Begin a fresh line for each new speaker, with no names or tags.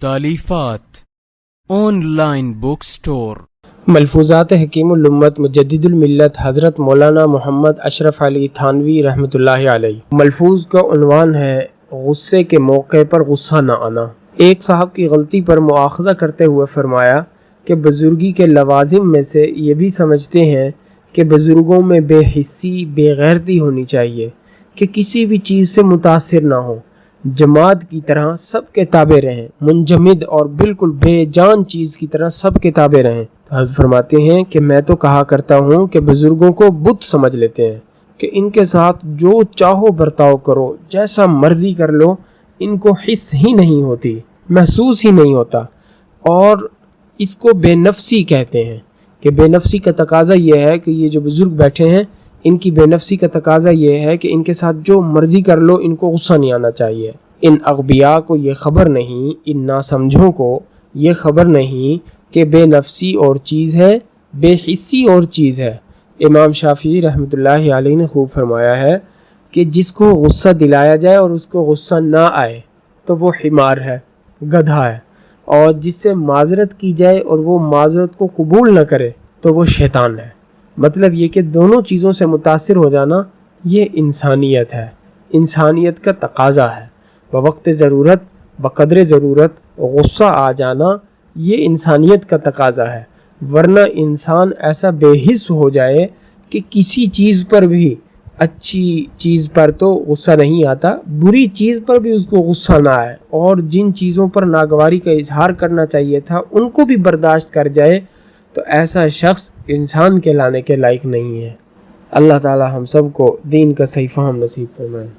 तालीफात online book store.
मलफूज़ात हकीम उल-उम्मत मुजद्दिदुल मिल्लत हज़रत मौलाना मोहम्मद अशरफ अली थानवी रहमतुल्लाहि अलैह। मलफूज़ का उन्वान है गुस्से के मौके पर गुस्सा न आना। एक साहब की गलती पर मुआखज़ा करते हुए फरमाया कि बुजुर्गी के लवाजिम में से ये भी समझते हैं कि बुजुर्गों में बेहिस्सी बेगैरती होनी चाहिए कि किसी भी चीज़ से मुतासिर ना हो, जमात की तरह सब के ताबे रहें, मुंजमिद और बिल्कुल बेजान चीज़ की तरह सब के ताबे रहें। तो हज़रत फरमाते हैं कि मैं तो कहा करता हूँ कि बुजुर्गों को बुत समझ लेते हैं कि इनके साथ जो चाहो बर्ताव करो, जैसा मर्जी कर लो, इनको हिस्स ही नहीं होती, महसूस ही नहीं होता। और इसको बेनफ्सी कहते हैं कि बेनफ्सी का तकाजा ये है कि ये जो बुज़ुर्ग बैठे हैं, इनकी बेनफ्सी का तकाजा ये है कि इनके साथ जो मर्ज़ी कर लो, इनको गुस्सा नहीं आना चाहिए। इन अग़बिया को ये ख़बर नहीं, इन नासमझों को ये ख़बर नहीं कि बेनफ्सी और चीज़ है, बेहिस्सी और चीज़ है। इमाम शाफ़ी रहमतुल्लाहि अलैहि ने खूब फरमाया है कि जिसको गुस्सा दिलाया जाए और उसको गुस्सा ना आए तो वो हिमार है, गधा है, और जिससे माज़रत की जाए और वो माज़रत को कबूल न करे तो वो शैतान है। मतलब ये कि दोनों चीज़ों से मुतासिर हो जाना ये इंसानियत है, इंसानियत का तकाज़ा है। बवक्त ज़रूरत बक़द्र ज़रूरत गुस्सा आ जाना ये इंसानियत का तकाज़ा है, वरना इंसान ऐसा बेहिस हो जाए कि किसी चीज़ पर भी, अच्छी चीज़ पर तो गुस्सा नहीं आता, बुरी चीज़ पर भी उसको गुस्सा ना आए, और जिन चीज़ों पर नागवारी का इजहार करना चाहिए था उनको भी बर्दाश्त कर जाए, तो ऐसा शख्स इंसान कहलाने के लायक नहीं है। अल्लाह ताला हम सब को दीन का सही फ़हम नसीब फरमाए।